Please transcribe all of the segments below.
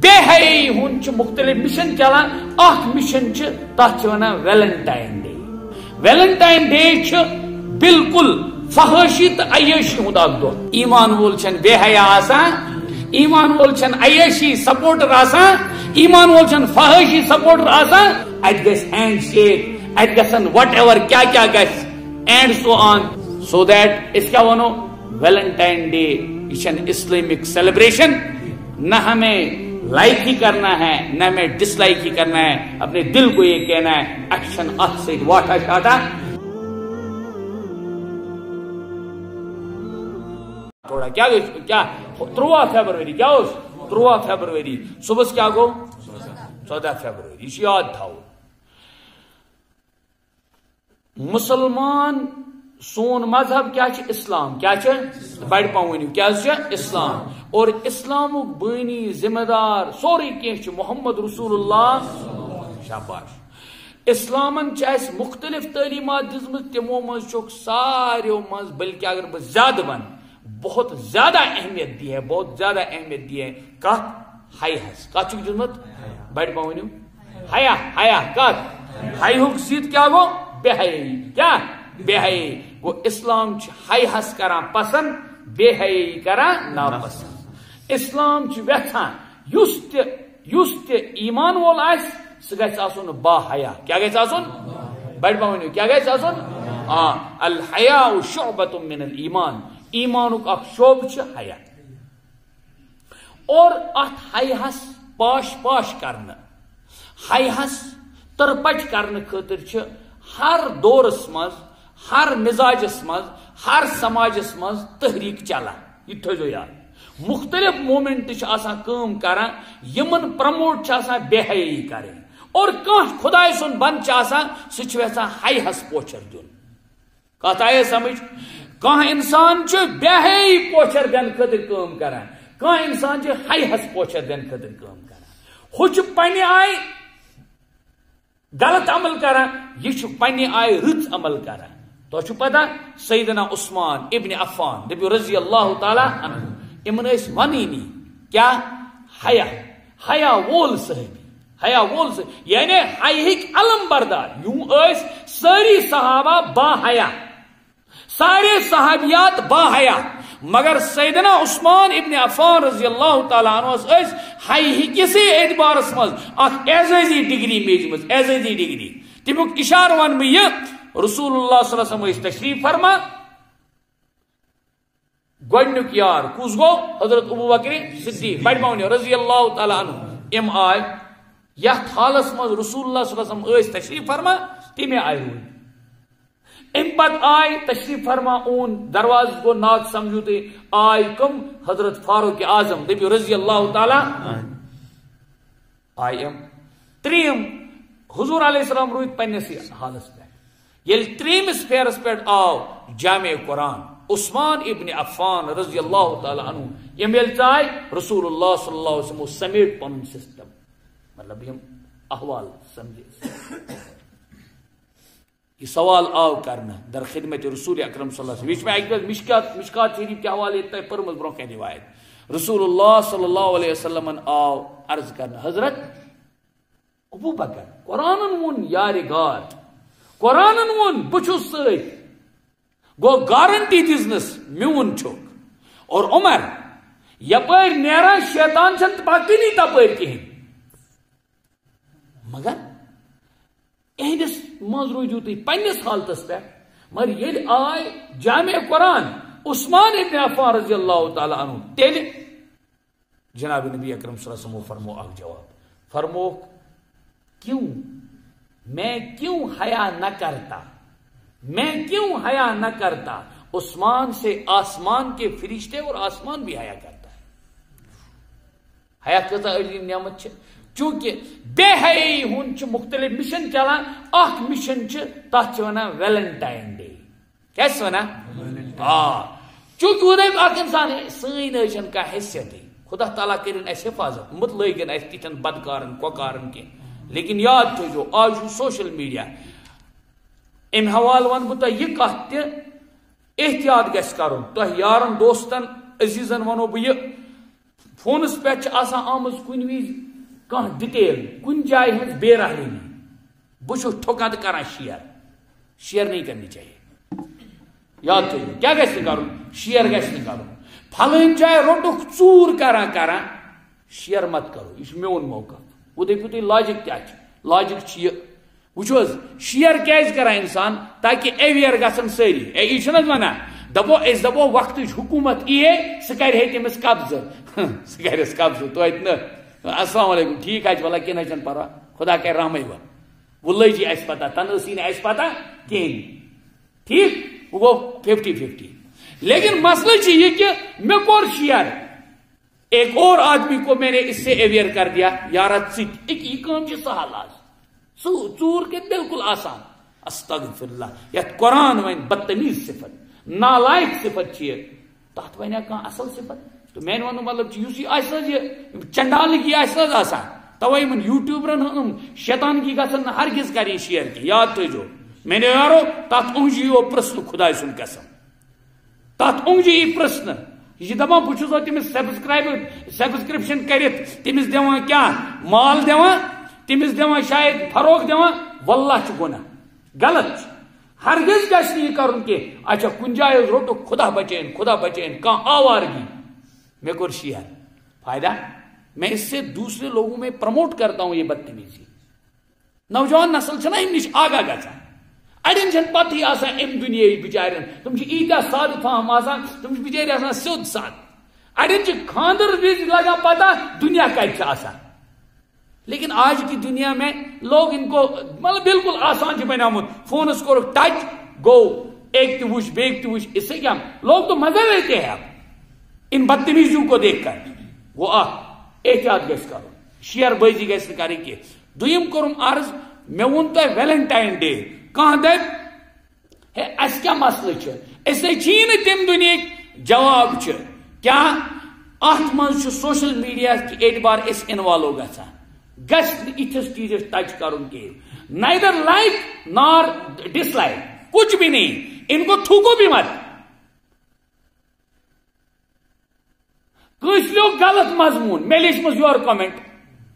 بے حیائی ہند مختلف مشن چلان. اخ مشن تک ونان ویلنٹائن ڈے. ویلنٹائن ڈے بالکل فحاشی تو عیاشی ہند اخ دہ. ایمان وول چھن بے حیا آسان, ایمان وول چھن عیاشی سپورٹر آسان, ایمان وول چھن فحاشی سپورٹر آسان. ات گژھِ ہینڈ شیک, ات گژھن وٹ ایور کیا گژھِ and so on, so that اس کیا ونو ویلنٹائن ڈے. یہ چھن اسلامک سیلیبریشن. نہ ہمیں لائک ہی کرنا ہے نہ ہمیں ڈس لائک ہی کرنا ہے, اپنے دل کو یہ کہنا ہے ایکشن ات سے واٹا شاٹا. تھوڑا کیا 13 فیبروری کیا 13 فیبروری صبح کیا گو 14 فیبروری. یہ یاد تھاو. مسلمان سون مذہب کیا اسلام, کیا بڑ پونیو کیا اسلام. اور اسلام بانی ذمہ دار سوری کی محمد رسول اللہ. شاباش. اسلامن مختلف تعلیمات دزمت, تمو مز ساریو مز, بلکہ اگر بہ زیادہ ون بہت زیادہ اہمیت دی ہے, بہت زیادہ اہمیت دی ہے کت حیاس. کت دزمت بڑ پونیو حیا. حیا کت حیاک سیت کیا گو بے حیائی. کیا بے حیائی گو. اسلام حیاس کران پسند, بے حیائی کران ناپسند. اسلام ویھان یس تہ ایمان وول آس سہ گژھِ آسُن با حیا. کیا گژھِ آسُن بڑ پونیو کیا گژھِ آسُن. الحیاء شعبۃ من الایمان. ایمانک اخ شعبہ چھ حیا. اور ات حیاس پاش کرنا, حیاس ترپچ کرنے خاطر چھ ہر دورس مز, ہر مزاجس مز, ہر سماجس مز تحریک چلان. یہ تھو یاد. مختلف مومنٹ کام کران یمن پرموٹ بے حیائی کریں. اور کان خدائے سن بند سہ یژھان حیاس پوچھر دن. کت آئے سمجھ. کان انسان بے حیائی پوچھر دن خاطر کام کران, کان انسان حیاس پوچھر دن خاطر کام کران. ہو پنہ آئے غلط عمل کران, یہ پنہ آئے رت عمل کران. تو پتہ سیدنا عثمان ابن عفان دپیو رضی اللہ تعالی عنہ, امن ونینی کیا حیا, حیا وول صحابی, حیا وول صحابی یعنی حیاک علم بردار. یوں ساری صحابہ با حیا, سارے صحابیات با حیا, مگر سیدنا عثمان ابن عفان رضی اللہ تعالی عنہ حیا کسی اعتبارس مز اخ اعزازی ڈگری میج مز, اعزازی ڈگری. تمیک اشارہ ون یہ رسول اللہ صلی اللہ علیہ وسلم تشریف فرما. گوڈنیک یار کس گو حضرت ابو بکر صدیق بڑ پونیو رضی اللہ تعالی عنہ. ام آئے یتھ حالس مز رسول اللہ صلی اللہ علیہ وسلم تشریف فرما, تمے آئے روی. ام پت آئے تشریف فرما اون دروازہ کو ناک سمجھو تے آئے کم حضرت فاروق اعظم دپیو رضی اللہ تعالی آئے. ام تریم حضور علیہ السلام روی پنس حالس پہ. یل تریمس پھیرس پہ آو جامع قرآن عثمان ابن عفان رضی اللہ تعالی عنہ. یم یل چاہے رسول اللہ صلی اللہ علیہ وسلم سمیٹ پن سسٹم, مطلب یم احوال سمجھے. یہ سوال آو کرنا در خدمت رسول اکرم صلی اللہ علیہ وسلم. میں مشکات شریف کے حوالے تک پرمز برو کی روایت. رسول اللہ صلی اللہ علیہ وسلم آو عرض کرنا حضرت ابو بکر قرآن ون یار گار, قرآن ون بچھس ست گو گارنٹی دزنس میون چھک. اور عمر یپر نیران شیطان چھن پکنی تپر کہین, مگر اہدس مز روزو تھی پنس حالتس پہ. مگر یل آئے جامع قرآن عثمان ابن عفان رضی اللہ تعالی عنہ, تیل جناب نبی اکرم صلی اللہ علیہ وسلم فرمو اخ جواب, فرمو کیوں میں کیوں حیا نہ کرتا, میں کیوں حیا نہ کرتا. عثمان سے آسمان کے فرشتے اور آسمان بھی حیا کرتا ہے. حیا کتا عظیم نعمت ہے. چونکہ بے حیائی ہن مختلف مشن چلان, اخ مشن تک ونان ویلنٹائن ڈے. کیا ونان چونکہ وہ اخ انسان سن کا حیثیت خدا تعالیٰ کرن اس حفاظت مت لگن اس تیتن بدکارن کوکارن کی. لیکن یاد تھو آج سوشل میڈیا ام حوال ون بہ تہ یہ کت تہ احتیاط گھس کرن. تہ یارن دوستن عزیزن ونو بہ یہ فونس پہ آمز کن وز کان ڈیٹیل کن جائے ہز بے رحمی بہت ٹھوکان تو کران شیئر نہیں کرنی چاہیے. یاد تھو کیا گھس کرن شیئر گھس کرن پھلن جائے روٹک ژور کران شیئر مت کرو یہ میون موقع وہ دپو تھی لاجک کیا لاجک یہ وچو شیئر کیاز کران انسان تاکہ اویئر گھن ساری یہ چھنہ ونان دپو وقت حکومت یہ سہ کر تمس قبضہ سہ کرس قبضہ توتہ السلام علیکم ٹھیک آج بلا کہہ چھن پرواہ خدا کر رحمے وہ لجی اس پتہ تنسی نے اس پتہ کہین ٹھیک وہ گو 50-50. لیکن مسئلہ یہ کہ میں کور شیئر ایک اور آدمی کو میں نے اس سے اویئر کر دیا یارت یہ کام سہل آج ژور کے بالکل آسان. استغفر اللہ یت قرآن ون بدتمیز صفت نالائق صفت تات ونیا کان اصل صفت تو میں ون مطلب یہ چنڈالک یہ آسان توے من یوٹیوبرن شیطان کی گھن ہرگز کریں شیئر کی. یاد تھو میں نے یارو تات اونجی وہ پرسن خدا سن قسم تات اونجی یہ پرسن یہ دپان بہت تمس سبسکرپشن کرت تمس دان کیا مال دان تمس دان شاید فروغ دان واللہ گناہ غلط ہرگز گھس یہ کرن کہ اچھا کن جائے روٹو خدا بچین کان آوارگی میں کور شیئر فائدہ میں اس سے دوسرے لوگوں میں پروموٹ کرتا ہوں یہ بدتمیزی. نوجوان نسل چھنا ام نش آگاہ گژھان اڑین چھن پتہ آسان ام دنیا بچارن تم ایتیا ساد فہم آسان تم بچار آسان سیود ساد اڑین چھ خاندر وز لگان پتہ دنیا کت آسان. لیکن آج کی دنیا میں لوگ ان کو مطلب بالکل آسان بنامت فونس کو ٹچ گو ایک تو وش بیک تو وش اس سے کیا لوگ تو مزہ لیتے ہیں اب ان بدتمیزیوں کو دیکھ کر. وہ احتیاط گھس کرو شیئر بازی گھس کریں کی. دویم کرم عرض میں ون تہ ویلنٹائن ڈے کان دپ اس کیا مسئلہ اس لیے تم دنیا جواب کیا ات من سوشل میڈیا کی اعتبار اس انوالو گھان گھس اتس چیزس ٹچ کرن کی نائدر لائک نار ڈس لائک کچھ بھی نہیں ان کو تھوکو بھی مت. کچھ لوگ غلط مضمون میں لکھمس یور کمنٹ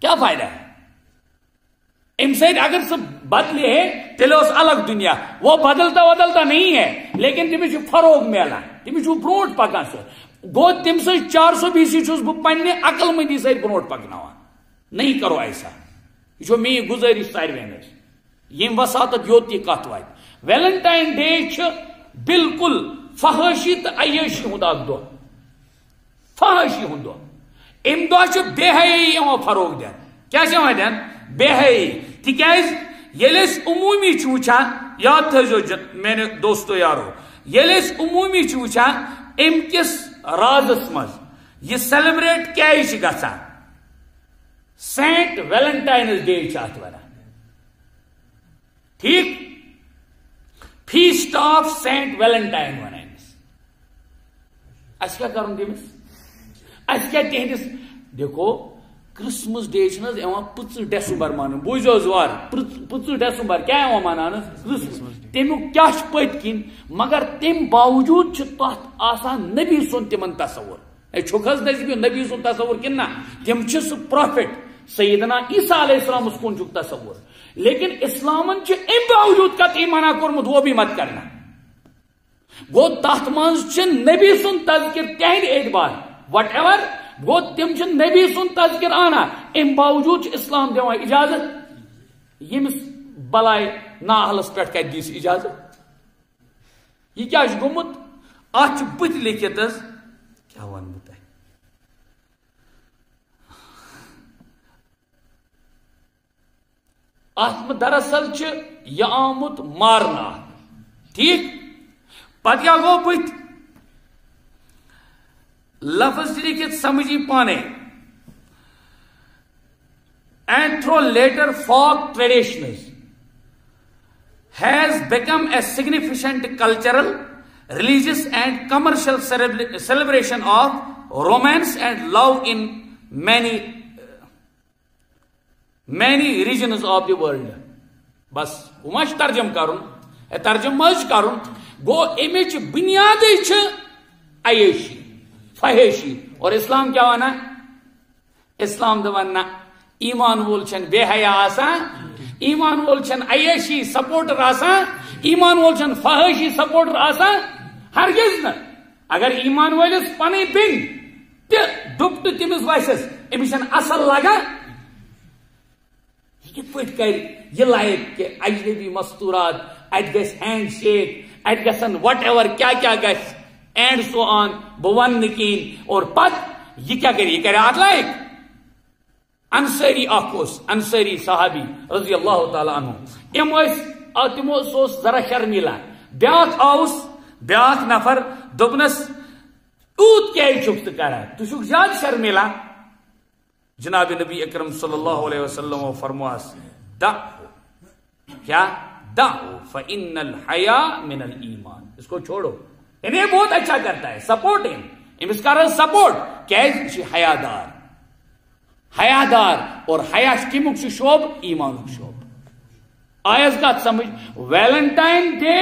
کیا فائدہ ہے ام سید اگر سب بدلے ہے تیل اس الگ دنیا وہ بدلتا نہیں ہے لیکن تمس فروغ ملان تمس برونٹ پکان سو گو تم سے 420 چھس بہ پنہ عقل مندی سۭتۍ برونٹ پکناوان. نہیں کرو ایسا یہ میری گزارش ساروین یم وساطت یوت یہ کت وات. ویلنٹائن ڈے بالکل فحاشی تو عیاشی ہند اخ دہ فحاشی ہند دہ ام دہ بے حیائی فروغ دین کیا دین بے حیائی تکیاز یل عمومی وچان یاد تھو میرے دوستو یارو یل عمومی وچان ام کس رازس مز یہ سیلیبریٹ کیا گژھان سینٹ ویلنٹائنز ڈے ات ونان ٹھیک فیسٹ آف سینٹ ویلنٹائن ونان اس کیا کرن تمس اس کیا تہندس دیکھو کرسمس ڈے چھنز یوان 25 ڈیسمبر مانن بوزو زوار 25 ڈیسمبر کیا یوان منانا کرسمس تمیک کیا پت کن مگر تم باوجود تت آسان نبی سن تمن تصور چھک حض نبی سن تصور کن نا تم سہ پروفٹ سیدنا عیسیٰ علیہ السلام کن چھ تصور لیکن اسلامن ام باوجود قطعی منع کورمت وہ بھی مت کرنا گو تت مز نبی سن تذکر تہند اعتبار وٹ ایور گو تم نبی سن تذکر آنا ام باوجود اسلام دان اجازت یمس بلائے نااہلس پہ کت دیس اجازت یہ کیا گومت ات بت لکھت کیا ون بہ تہ ات دراصل یہ آمت مارنا ٹھیک پتہ کیا گو بت لفظ لکھت سمجھی پانے and through later folk traditions has become a significant cultural, religious and commercial celebration of romance and love in many regions of the world. بس ومش ترجم کرن ترجم مش کرن گو امچ بنیادی عیاشی فحاشی اور اسلام کیا وانا اسلام دپان نہ ایمان وول چھن بے حیا آسان ایمان وول چھن عیاشی سپورٹر آسان ایمان وول چھن فحاشی سپورٹر آسان ہرگز نہ اگر ایمان وٲلِس پنٕنۍ بیٚنہِ تہِ ڈُپٹہٕ تٔمِس وسٮ۪س أمِس چھنہٕ اصل لگان یہ کِتھ پٲٹھۍ کرِ یہ لایق کہ اجنبی مستورات اتہِ گژھِ ہینڈ شیک اتہِ گژھن وٹ ایور کیا گژھِ اینڈ سو آن بہٕ ونہٕ نہٕ کِہیٖنۍ اور پتہٕ یہ کیا کرِ یہ کرِ اتھ لایق انصاری اکھ اوس انصاری صحابی رضی اللہ تعالیٰ عنہ تمو سہ ذرا شرمیلا بیاکھ آوُس بیاکھ نفر دوٚپنس یوٗت کیازِ چھُکھ ژٕ کران ژٕ چھُکھ زیادٕ شرمیلا جناب نبی اکرم صلی اللہ علیہ وسلم فرماس کیا دعو فإن الحیاء من الایمان اس کو چھوڑو انہیں بہت اچھا کرتا ہے سپورٹ امس کر سپورٹ کیازِ حیادار حیادار اور حیا کمیک شوب ایمانک شوب آیس کت سمجھ ویلنٹائن ڈے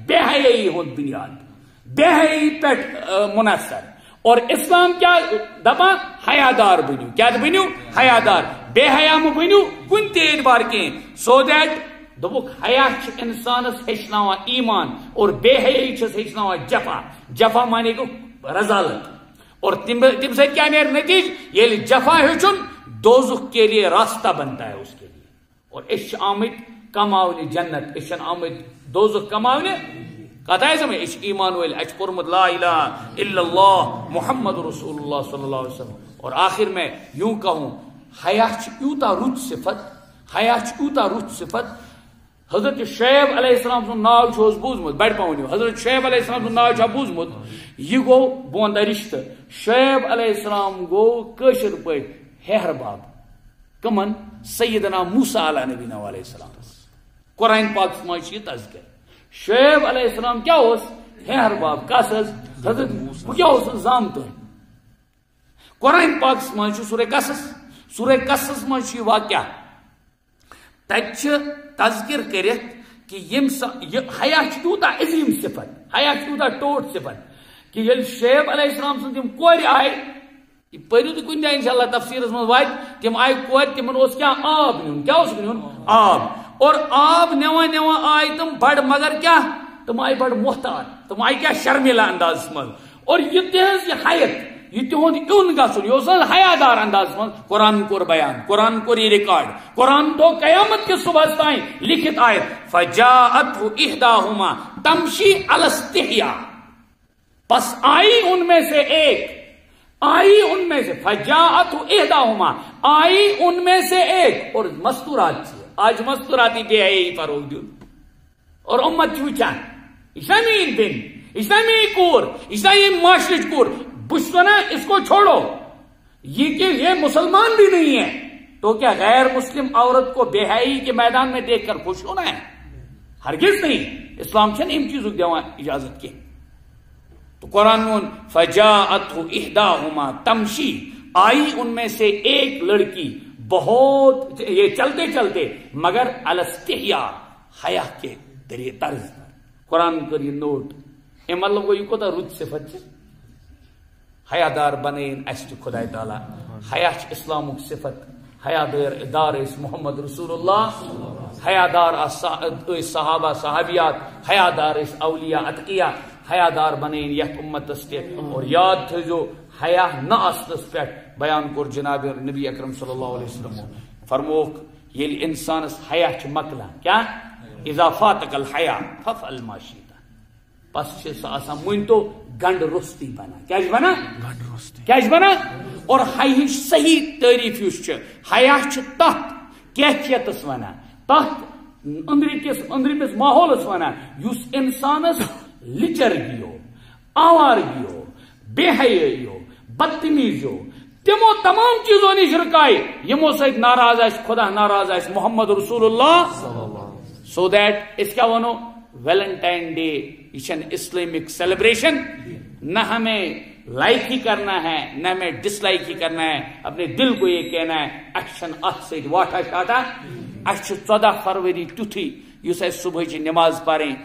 بے حیائی ہند بنیاد بے حیائی پہ منحصر اور اسلام کیا دپان حیادار بنو کیا بنو حیادار بے حیا مہ بنو کن تہ اعتبار کی سو دیٹ دوپک حیا انسانس ہیچناوان ایمان اور بے حیائی چھس ہیچناوان جفا جفا مانے گو رزالت اور تم سے کیا نیرِ نتیج یہ جفا ہیچن دوزخ کے لیے راستہ بنتا ہے اس کے لیے اور اس آمد کماؤنی جنت اس آمد دوزخ کماؤنی کتا ہے سمجھ اس ایمان ول اچ پورمت لا الہ الا اللہ محمد رسول اللہ صلی اللہ علیہ وسلم اور آخر میں یوں کہوں حیا یوتا رت صفت حیا یوتا رت صفت حضرت شعیب علیہ السلام سن ناو چھوس بوزمت بڑ پاؤنیو حضرت شعیب علیہ السلام سن ناو چھا بوزمت یہ گو بوندا رشتہ شعیب علیہ السلام گو کشر پہ ہہر باب کمن سیدنا موسیٰ علیہ نبی علیہ السلام قرآن پاک مجھ یہ تذکر شعیب علیہ السلام کیا ہوس ہہر باب کس حضرت کیا ہوس زامت قرآن پاک مجھ سورہ قصص مجھ یہ واقعہ تت تذکر کرت کہ حیا تیوتا عظیم صفت حیا تیوتا ٹوٹ صفت کہ یل شعیب علیہ السلام سن تم کور آئے پریو تو کن جائے انشاءاللہ تفسیرس من وات تم آئے کور تمن اس کیا آب نیون کیا اس نیون آب اور آب نوان نوان آئے تم بڑ مگر کیا تم آئے بڑ محتاط تم آئے کیا شرمیلا انداز من اور یہ تہذ یہ حیت یہ تہد اون گھن یہ حیادار انداز من قرآن کور بیان قرآن کور یہ ریکارڈ قرآن تو قیامت کے صبح تائیں لکھت آیت فجاءت احداہما تمشی علی استحیاء پس آئی ان میں سے ایک آئی ان میں سے فجاءت احداہما آئی ان میں سے ایک اور مستورات تھی آج مستوراتی بے حیائی فروغ دوں اور امت وچان اسلامی بن اسلامی کور اسلامی معاشرے کور بشنا اس کو چھوڑو یہ کہ یہ مسلمان بھی نہیں ہے تو کیا غیر مسلم عورت کو بے حیائی کے میدان میں دیکھ کر خوش ہونا ہے ہرگز نہیں اسلام چھن ان چیزوں دیوان اجازت کی تو قرآن فجاءت احداہما تمشی آئی ان میں سے ایک لڑکی بہت یہ چلتے چلتے مگر علی استحیاء حیا کے طرز قرآن کر یہ نوٹ اے مطلب یہ کوتا رت صفت حیادار بنین اس خدا تعالی حیا اسلامک صفت حیادار اس محمد رسول اللہ حیادار صحابہ صحابیات حیادار اس اولیاء اتقیاء حیادار بنین یت امتس تے اور یاد تھو حیا نہ آسنس پہ بیان کور جناب نبی اکرم صلی اللہ علیہ وسلم فرموک یل انسانس حیا مکلا کیا اذا فاتک الحیا ففعل ما شئت پس سا من تو گنڈ رستی بنا کیا بنا گنڈ رستی کیا بنا اور حیا صحیح تعریف اس حیا تت کیفیتس ونان تت اندرمس ماحولس ونان اس انسانس لچر گیو آوارگی ہو بے حیائی ہو بدتمیزی ہو تمو تمام چیزوں نش رکائے یمو سۭتۍ ناراض آسہِ خدا ناراض آسہِ محمد رسول اللہ سو دیٹ اس کیا ونو ویلنٹائن ڈے یہ اسلامک سیلیبریشن نہ ہمیں لائک ہی کرنا ہے نہ ہمیں ڈس لائک ہی کرنا ہے اپنے دل کو یہ کہنا ہے اچھن ات ست واٹا شاٹا اچھ 14 فروری تیتھی اس صبح چی نماز پڑھیں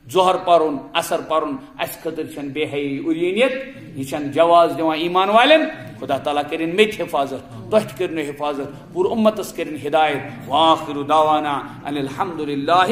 ظہر پرن اثر پرن اس خطر بے حیائی اور یہ جواز دِوان ایمان والن خدا تعالیٰ کرن میت حفاظت تہ کرنو حفاظت پور امتس کرن ہدایت وآخر دعوانا ان الحمد للہ